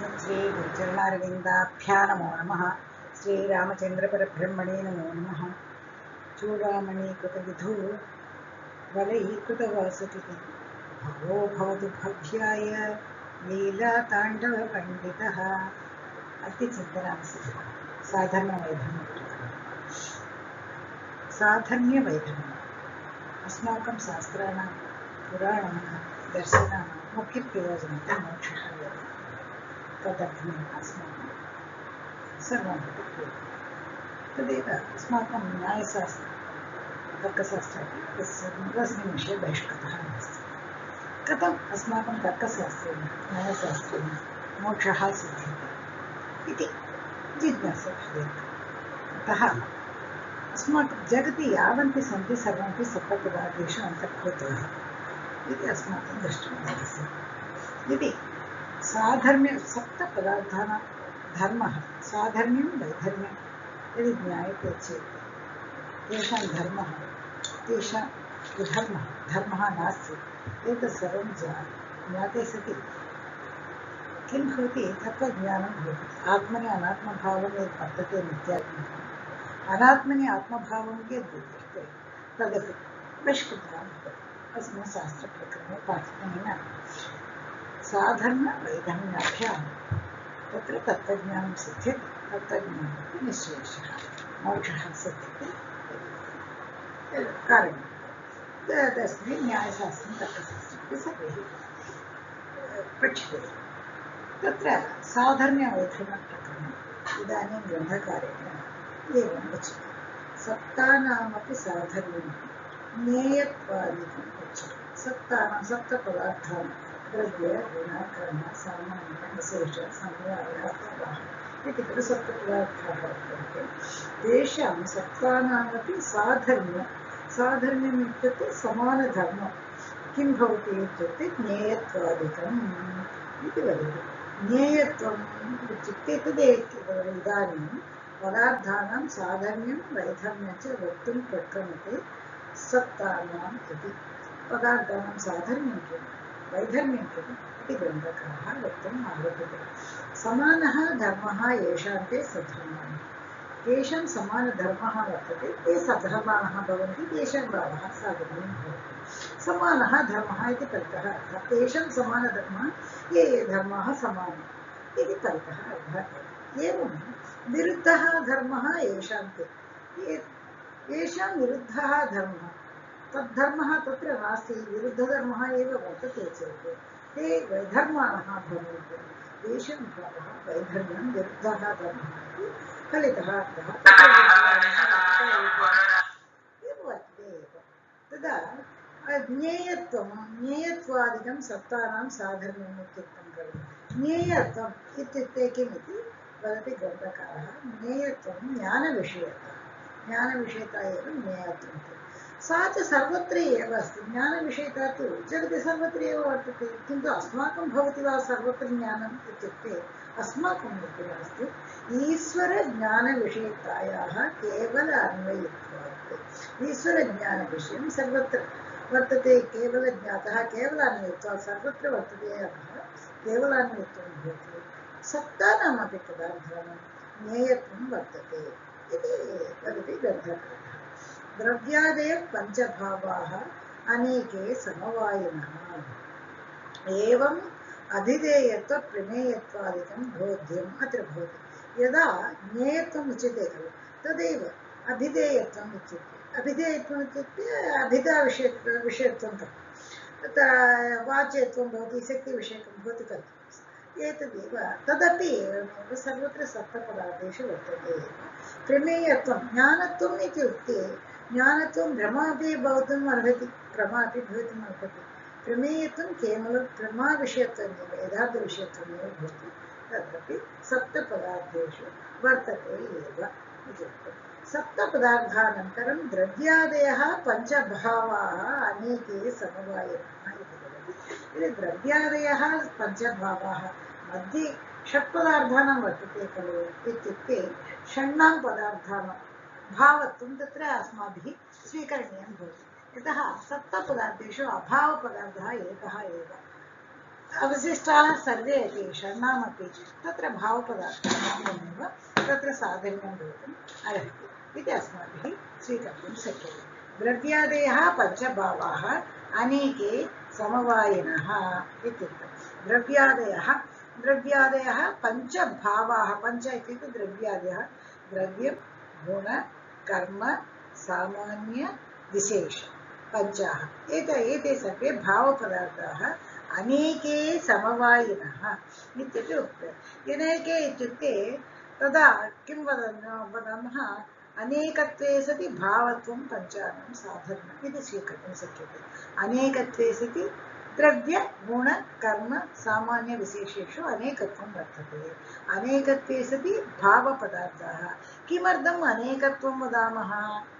श्री गुरुचरणारविन्दाभ्यां नमो नमः। श्रीरामचन्द्रपरब्रह्मणे नमो नमः। चूडामणिकृतविधौ वलयीकृतवासुकिः भवो भवतु भव्याय लीलाताण्डवपण्डितः। अद्य चिन्तनामस्ति साधर्म्यवैधर्म्यम्। अस्माकं शास्त्राणां पुराणानां दर्शनानां मुख्यप्रयोजनं मोक्षः एव। तदर्थम् अस्माकं सर्वं क्रियते। तदेव अस्माकं न्यायशास्त्रं तर्कशास्त्रमपि तस्मिन् विषये बहिष्कृतः नास्ति। कथम् अस्माकं तर्कशास्त्रेण न्यायशास्त्रेण मोक्षः सिद्ध्यते इति जिज्ञासा भवेत्। अतः अस्माकं जगति यावन्ति सन्ति सर्वमपि सप्तपदार्थेषु अन्तर्भूताः इति अस्माकं दृष्टुं यदि साधर्म्य सप्तपदार्थानां धर्मः साधर्म्यं वैधर्म्यं यदि ज्ञायते चेत् तेषां धर्मः तेषां धर्मः नास्ति एतत् सर्वं ज्ञाते सति किं भवति? तत्त्वज्ञानं भवति। आत्मनि अनात्मभावं यद् वर्तते नित्यात्मभावम् अनात्मनि आत्मभावं यद् विद्यते तदपि बहिष्कृतः भवति। अस्मिन् शास्त्रप्रकरणे पाठनेन साधर्मवैधर्म्याभ्यां तत्र तत्त्वज्ञानं सिद्ध्यति। तत्त्वज्ञानमपि निःशेषः मोक्षः सिद्ध्यति कारणं तस्मिन् न्यायशास्त्रं तर्कशास्त्रमपि सर्वैः पठ्यते। तत्र साधर्म्यवैधर्म्यप्रकरणम् इदानीं ग्रन्थकारेण एवम् उच्यते। सप्तानामपि साधर्म्यं ज्ञेयत्वादिकम् उच्यते। सप्तानां सप्तपदार्थानां द्रव्य गुण कर्म सामान्य विशेष समवायः भावः इति खलु सप्तपदार्थाः वर्तन्ते। तेषां सप्तानामपि साधर्म्यम् इत्युक्ते समानधर्मं किं भवति इत्युक्ते ज्ञेयत्वादिकम् इति वदति। ज्ञेयत्वम् इत्युक्ते इदानीं पदार्थानां साधर्म्यं वैधर्म्यं च वक्तुं प्रक्रमते सप्तानाम् इति। पदार्थानां साधर्म्यं किं वैधर्म्यं किम् इति ग्रन्थकारः वक्तुम् आरभते। समानः धर्मः येषां ते सधर्माः। येषां समानधर्मः वर्तते ते सधर्माः भवन्ति। तेषां भावः साधर्म्यं भवति। समानः धर्मः इति परितः अर्थः। तेषां समानधर्मः ये धर्माः समानः इति परितः अर्थः। एवं विरुद्धः धर्मः येषां ते येषां विरुद्धः धर्मः तद्धर्मः तत्र नास्ति। विरुद्धधर्मः एव वर्तते चेत् ते वैधर्माणः भवन्ति। तेषां भावः वैधर्म्यं विरुद्धः धर्मः इति फलितः अर्थः एव वर्तते एव। तदा ज्ञेयत्वादिकं सप्तानां साधर्म्यम् इत्युक्तं खलु। ज्ञेयत्वम् इत्युक्ते किमिति वदति ग्रन्थकारः। ज्ञेयत्वं ज्ञानविषयता एव ज्ञेयत्वम्। सा च सर्वत्र एव अस्ति। ज्ञानविषयता तु जगति सर्वत्र एव वर्तते। किन्तु अस्माकं भवति वा सर्वत्र ज्ञानम् इत्युक्ते अस्माकं अपि नास्ति। ईश्वरज्ञानविषयतायाः केवल अन्वयत्वात् ईश्वरज्ञानविषयं सर्वत्र वर्तते। केवलज्ञातः केवलान्वयत्वात् सर्वत्र वर्तते। अतः केवलान्वयत्वं भवति। सप्तानामपि पदार्थानां ज्ञेयत्वं वर्तते इति वदति ग्रन्थकारः। द्रव्यादयः पञ्चभावाः अनेके समवायिनः। एवम् अभिधेयत्व प्रमेयत्वादिकं बोध्यम् अत्र भवति। यदा ज्ञेयत्वम् उच्यते खलु तदेव अभिधेयत्वम् उच्यते। अभिधेयत्वम् इत्युक्ते अभिधाविषयत्वं तत्र वाच्यत्वं भवति शक्तिविषयकं भवति तत् एतदेव। तदपि एवमेव सर्वत्र सप्तपदार्थेषु वर्तते एव। प्रमेयत्वं ज्ञानत्वम् इत्युक्ते ज्ञानत्वं भ्रमा अपि भवितुम् अर्हति प्रमा अपि भवितुम् अर्हति। प्रमेयत्वं केवलं प्रमाविषयत्वमेव यथार्थविषयत्वमेव भवति। तदपि सप्तपदार्थेषु वर्तते एव इत्युक्ते। सप्तपदार्थानन्तरं द्रव्यादयः पञ्चभावाः अनेके समवायिनः इति वदति। यदि द्रव्यादयः पञ्चभावाः मध्ये षट्पदार्थानां वर्तते खलु इत्युक्ते षण्णां पदार्थानां भावत्वं तत्र अस्माभिः स्वीकरणीयं भवति। यतः सप्तपदार्थेषु अभावपदार्थः एकः एव अवशिष्टाः सर्वे अपि षण्णामपि तत्र भावपदार्थानामेव तत्र साधर्म्यं भवितुम् अर्हति इति अस्माभिः स्वीकर्तुं शक्यते। द्रव्यादयः पञ्चभावाः अनेके समवायिनः इत्युक्तं। द्रव्यादयः पञ्चभावाः, पञ्च इत्युक्ते द्रव्यादयः द्रव्यं गुण कर्म सामान्य विशेष पञ्चाः एते सर्वे भावपदार्थाः अनेके समवायिनः इत्युक्ते उक्तम्। अनेके इत्युक्ते तदा किं वदामः, अनेकत्वे सति भावत्वं पञ्चानां साधर्म्यम् इति स्वीकर्तुं शक्यते। अनेकत्वे सति द्रव्य गुण कर्म सामान्य विशेषेषु अनेकत्वं वर्तते। अनेकत्वे सति भावपदार्थाः। किमर्थम् अनेकत्वं वदामः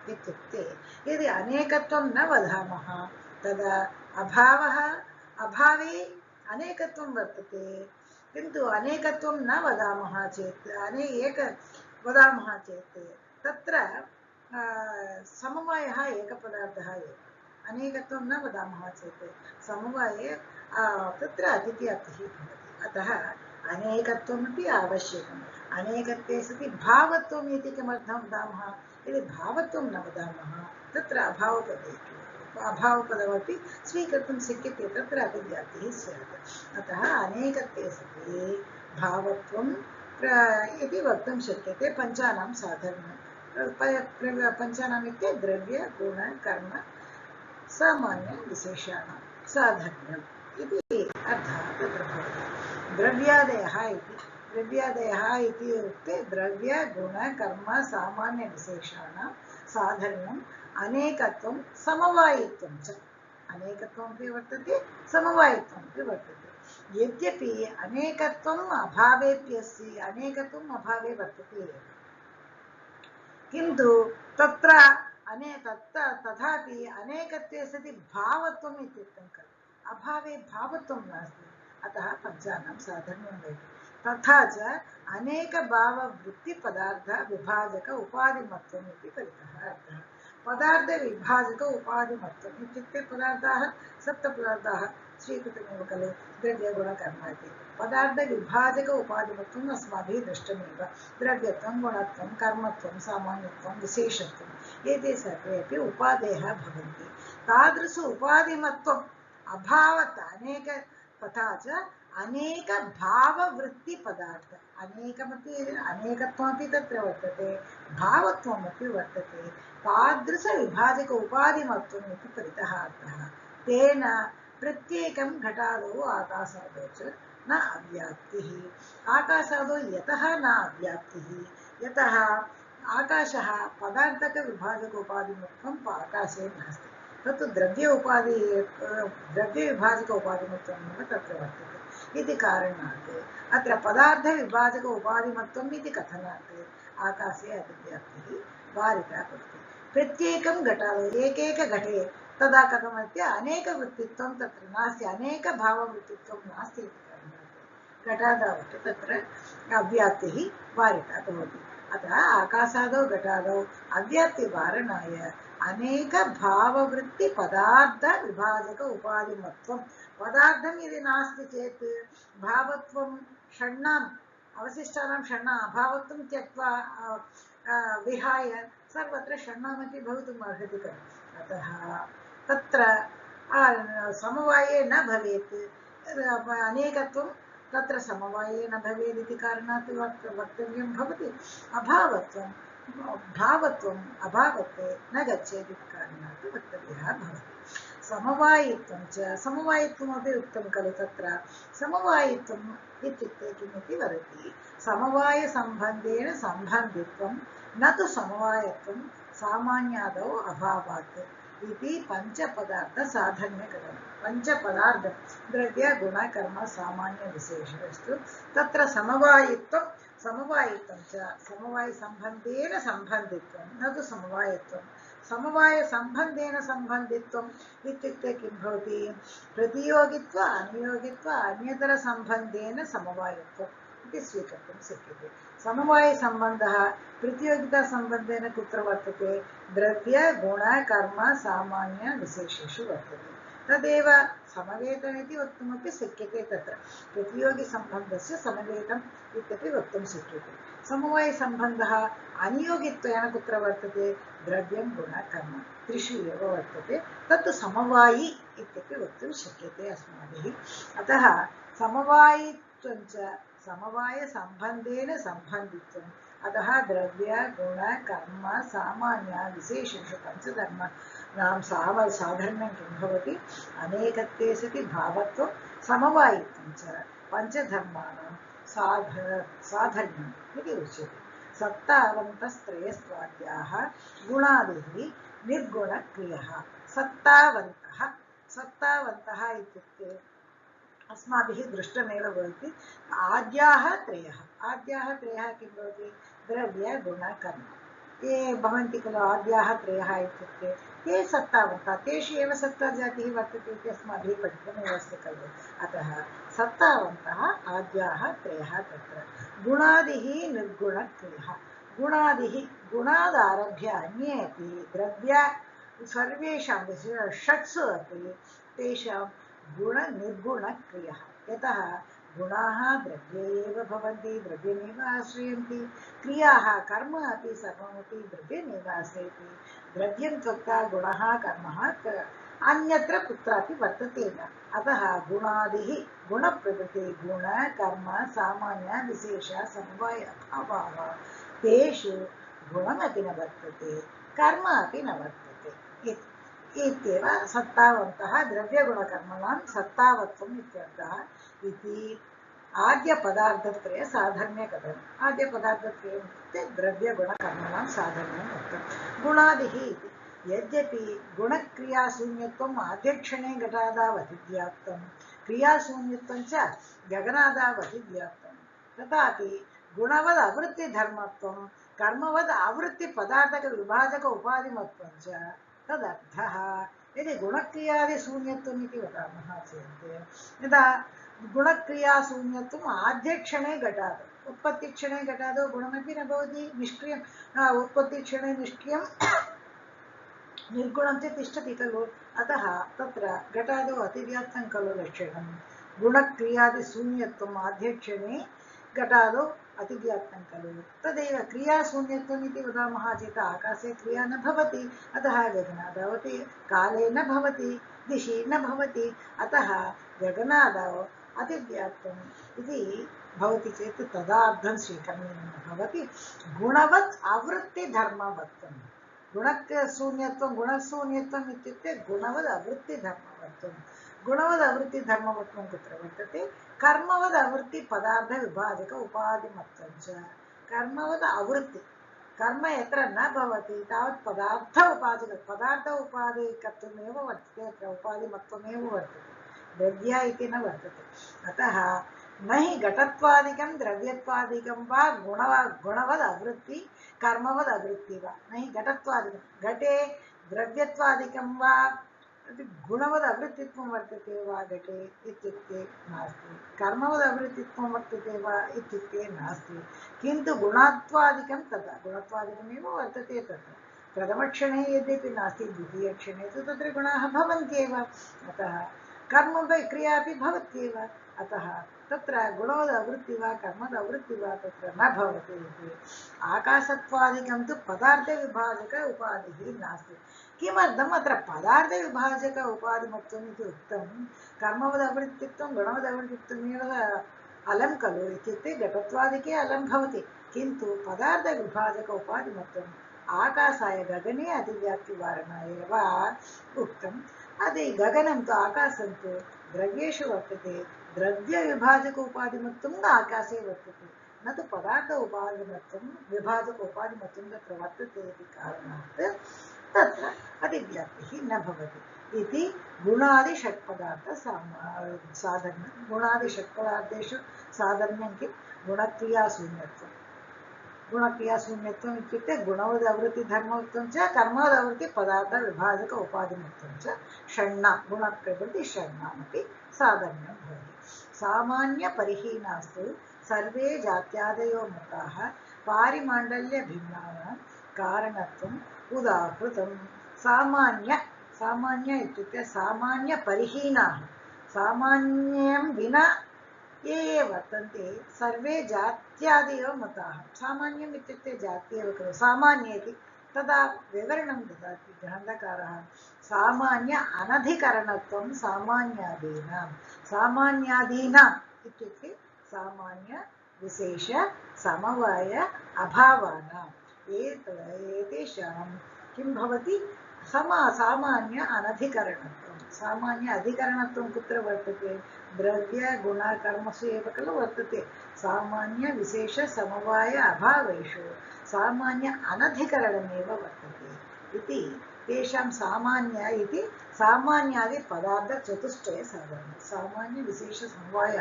इत्युक्ते, यदि अनेकत्वं न वदामः तदा अभावे अनेकत्वं वर्तते, किन्तु अनेकत्वं न वदामः चेत् एक वदामः चेत् तत्र समवायः एकपदार्थः एव। अनेकत्वं न वदामः चेत् समवाये तत्र अतिथ्याप्तिः भवति। अतः अनेकत्वमपि आवश्यकम्। अनेकत्वे सति भावत्वम् इति किमर्थं वदामः, यदि भावत्वं न वदामः तत्र अभावपदमपि स्वीकर्तुं शक्यते, तत्र अतिव्याप्तिः स्यात्। अतः अनेकत्वे सति भावत्वं इति वक्तुं शक्यते। पञ्चानां साधर्म्यं, पञ्चानाम् इत्युक्ते द्रव्य गुण कर्म सामान्य विशेषाणां साधर्म्यम् इति अर्थः तत्र भवति। द्रव्यादयः इत्युक्ते द्रव्य गुण कर्म सामान्य विशेषाणां साधर्म्यम् अनेकत्वं समवायित्वं च। अनेकत्वमपि वर्तते, समवायित्वमपि वर्तते। यद्यपि अनेकत्वम् अभावेऽप्यस्ति, अनेकत्वम् अभावे वर्तते एव, किन्तु तत्र तथापि अनेकत्वे सति भावत्वम् इत्युक्तं खलु, अभावे भावत्वं नास्ति। अतः पञ्चानां साधर्म्यं भवति। तथा च अनेकभाववृत्तिपदार्थ विभाजक उपाधिमत्वम् इति परितः अर्थः। पदार्थविभाजक उपाधिमत्वम् इत्युक्ते पदार्थाः सप्तपदार्थाः स्वीकृतमेव खलु, द्रव्यगुणकर्म इति। पदार्थविभाजक उपाधिमत्वम् अस्माभिः दृष्टमेव। द्रव्यत्वं गुणत्वं कर्मत्वं सामान्यत्वं विशेषत्वम् एते सर्वे अपि उपाधयः भवन्ति। तादृश उपाधिमत्वम् अभावत् अनेक, तथा च अनेक भाववृत्तिपदार्थ, अनेकत्वमपि तत्र वर्तते, भावत्वमपि वर्तते। तादृशविभाजक उपाधिमत्वम् इति परितः अर्थः। तेन प्रत्येकं घटादौ आकाशादौ च न अव्याप्तिः। आकाशादौ यतः न अव्याप्तिः, यतः आकाशः पदार्थकविभाजक उपाधिमत्वम् आकाशे नास्ति, तत्तु द्रव्यविभाजक उपाधिमत्वमेव तत्र वर्तते इति कारणात् अत्र पदार्थविभाजक उपाधिमत्वम् इति कथनात् आकाशे अतिव्याप्तिः वारिता भवति। प्रत्येकं घटादौ एकैक घटे तदा कथमस्ति, अनेकवृत्तित्वं तत्र नास्ति, अनेकभाववृत्तित्वं नास्ति इति कारणात् घटादावत् तत्र अव्याप्तिः वारिता भवति। अतः आकाशादौ घटादौ अव्याप्तिवारणाय अनेक भाववृत्ति पदार्थ विभाजक उपाधिमत्वं, पदार्थं यदि नास्ति चेत् भावत्वं षण्णाम् अवशिष्टानां षण्णाम् अभावत्वं त्यक्त्वा विहाय सर्वत्र षण्णामपि भवितुम् अर्हति खलु। अतः तत्र समवाये न भवेत्, अनेकत्वं तत्र समवाये न भवेत् इति कारणात् वक्तव्यं भवति। अभावत्वं भावत्वम् अभावत्वे न गच्छेत् इति कारणात् वक्तव्यः भवति। समवायित्वं च, समवायित्वमपि उक्तं खलु। तत्र समवायित्वम् इत्युक्ते किमिति वदति, समवायसम्बन्धेन सम्बन्धित्वं न तु समवायत्वं सामान्यादौ अभावात् इति पञ्चपदार्थसाधर्म्यकरणं। पञ्चपदार्थ द्रव्य गुण कर्म सामान्य विशेषस्तु तत्र समवायित्वं च समवायसम्बन्धेन सम्बन्धित्वं न तु समवायत्वं। समवायसम्बन्धेन सम्बन्धित्वम् इत्युक्ते किं भवति, प्रतियोगित्व अनियोगित्व अन्यतरसम्बन्धेन समवायत्वम् इति स्वीकर्तुं शक्यते। समवायसम्बन्धः प्रतियोगितासम्बन्धेन कुत्र वर्तते, द्रव्य गुण कर्म सामान्य विशेषेषु वर्तते। तदेव समवेतम् इति वक्तुमपि शक्यते। तत्र प्रतियोगिसम्बन्धस्य समवेतम् इत्यपि वक्तुं शक्यते। समवायसम्बन्धः अनियोगित्वेन कुत्र वर्तते? द्रव्यं गुणः कर्म त्रिषु एव वर्तते। तत्तु समवायी इत्यपि वक्तुं शक्यते अस्माभिः। अतः समवायित्वं च समवायसम्बन्धेन सम्बन्धित्वम्। अतः द्रव्य गुण कर्म सामान्य विशेषेषु पञ्चधर्माणां साधर्म्यं किं भवति? अनेकत्वे सति भावत्वं समवायित्वं च पञ्चधर्माणां साधर्म्यम् इति उच्यते। सत्तावन्तस्त्रयस्त्वाद्याः गुणादिः निर्गुणक्रियः। सत्तावन्तः इत्युक्ते अस्माभिः दृष्टमेव भवति। आद्याः त्रयः किं भवति? द्रव्य गुण कर्म। ये भवन्ति खलु आद्याः त्रयः इत्युक्ते ते सत्तावन्तः। तेषु एव सत्ताजातिः वर्तते इति अस्माभिः पठितमेव अस्ति खलु। अतः सत्तावन्तः आद्याः त्रयः। तत्र गुणादिः निर्गुणक्रियः। गुणादारभ्य अन्ये अपि द्रव्य सर्वेषां षट्सु अपि तेषां गुणनिर्गुणक्रियः। यतः गुणाः द्रव्ये एव भवन्ति, द्रव्यमेव आश्रयन्ति। क्रियाः कर्म अपि सर्वमपि द्रव्यमेव आश्रयति। द्रव्यं त्यक्त्वा गुणः कर्मः अन्यत्र कुत्रापि वर्तते न। अतः गुणादिः गुणप्रकृते गुण कर्म सामान्य विशेष समवाय अभावः। तेषु गुणमपि न वर्तते, कर्म अपि न वर्तते इत्येव सत्तावन्तः द्रव्यगुणकर्मणां सत्तावत्वम् इत्यर्थः इति। आद्यपदार्थत्रय साधर्म्यकथनम्। आद्यपदार्थत्रयम् इत्युक्ते द्रव्यगुणकर्मणां साधर्म्यम् उक्तं। गुणादिः इति यद्यपि गुणक्रियाशून्यत्वम् आद्यक्षणे घटादावधिव्याप्तं, क्रियाशून्यत्वं च गगनादावधिव्याप्तं, तथापि गुणवद् आवृत्तिधर्मत्वं कर्मवद् आवृत्तिपदार्थकविभाजक उपाधिमत्वं च तदर्थः। यदि गुणक्रियादिशून्यत्वम् इति वदामः चेत्, यदा गुणक्रियाशून्यत्वम् आद्यक्षणे घटात्, उत्पत्तिक्षणे घटादौ गुणमपि न भवति, निष्क्रियं उत्पत्तिक्षणे निष्क्रियं निर्गुणं च तिष्ठति खलु। अतः तत्र घटादौ अतिव्याप्तं खलु लक्षणं। गुणक्रियादिशून्यत्वम् आद्यक्षणे घटादौ अतिव्याप्तं खलु। तदेव क्रियाशून्यत्वम् इति वदामः चेत् आकाशे क्रिया न भवति। अतः गगनादावति काले न भवति, दिशि न भवति। अतः गगनादौ अतिव्याप्तम् इति भवति चेत् तदार्थं स्वीकरणीयं भवति। गुणवत् आवृत्तिधर्मवत्वम्। गुणशून्यत्वम् इत्युक्ते गुणवद् आवृत्तिधर्मवत्वम्। गुणवद् आवृत्तिधर्मवत्वं कुत्र वर्तते? कर्मवद् आवृत्तिपदार्थविभाजक उपाधिमत्वं च। कर्मवद् आवृत्ति, कर्म यत्र न भवति तावत् पदार्थ उपाधिकत्वमेव वर्तते, अत्र उपाधिमत्वमेव वर्तते, द्रव्य इति न वर्तते। अतः न हि घटत्वादिकं द्रव्यत्वादिकं वा गुणवद् आवृत्ति कर्मवद् आवृत्ति वा। न हि घटत्वादिकं, घटे द्रव्यत्वादिकं वा गुणवद् आवृत्तित्वं वर्तते वा घटे इत्युक्ते नास्ति, कर्मवद् आवृत्तित्वं वर्तते वा इत्युक्ते नास्ति। किन्तु गुणत्वादिकं तथा गुणत्वादिकमेव वर्तते। तत्र प्रथमक्षणे यद्यपि नास्ति, द्वितीयक्षणे तु तत्र गुणाः भवन्त्येव। अतः कर्म क्रिया अपि भवत्येव। अतः तत्र गुणवद् आवृत्ति वा कर्मवद् आवृत्ति वा तत्र न भवति इति। आकाशत्वादिकं तु पदार्थविभाजक उपाधिः नास्ति। किमर्थम् अत्र पदार्थविभाजक उपाधिमत्वम् इति उक्तं? कर्मवद् आवृत्तित्वं गुणवद् आवृत्तित्वमेव अलं खलु इत्युक्ते घटत्वादिके अलं भवति। किन्तु पदार्थविभाजक उपाधिमत्वम् आकाशाय गगने अतिव्याप्तिवारणाय एव उक्तम्। अदे गगनं तु आकाशं तु द्रव्येषु वर्तते, द्रव्यविभाजक उपाधिमत्वं न आकाशे वर्तते, न तु पदार्थ उपाधिमत्वं विभाजक उपाधिमत्वं तत्र वर्तते इति कारणात् तत्र अतिव्याप्तिः न भवति इति। गुणादिषट्पदार्थ साधर्म्यं। गुणादिषट्पदार्थेषु साधर्म्यं किं? गुणक्रियाशून्यत्वं। गुणक्रियाशून्यत्वम् इत्युक्ते गुणवद् आवृत्तिधर्मत्वं च कर्मवद् आवृत्तिपदार्थविभाजक उपाधिमत्वं च षण्णां गुणप्रकृति षण्णामपि साधर्म्यं भवति। सामान्यपरिहीनास्तु सर्वे जात्यादयो मताः पारिमाण्डल्यभिन्नानां कारणत्वम् उदाहृतम्। सामान्य इत्युक्ते सामान्यपरिहीनाः, सामान्यं विना ये ये वर्तन्ते सर्वे जात्यादयः मताः। सामान्यम् इत्युक्ते जाति एव खलु, सामान्य इति तदा विवरणं ददाति ग्रन्थकारः। सामान्य अनधिकरणत्वं सामान्यादीनां, सामान्यादीनाम् इत्युक्ते सामान्य विशेष समवाय अभावानाम् एतेषां किं भवति, सामान्य अनधिकरणत्वं। सामान्य अधिकरणत्वं कुत्र वर्तते, द्रव्य गुण कर्मसु एव खलु वर्तते। सामान्य विशेष समवाय अभावेषु सामान्य अनधिकरणमेव वर्तते इति तेषां सामान्य इति सामान्यादि पदार्थ चतुष्टय साधनं, सामान्य विशेष समवाय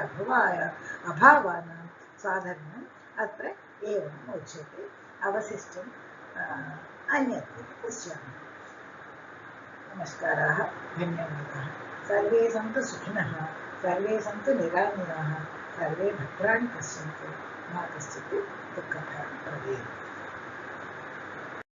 अभावानां साधनम् अत्र एवम् उच्यते। अवशिष्टम् अन्यत्र पश्यामः। नमस्काराः, धन्यवादाः। सर्वे सन्तु सुखिनः, सर्वे सन्तु निरामयाः, सर्वे भद्राणि पश्यन्तु, मा कश्चित्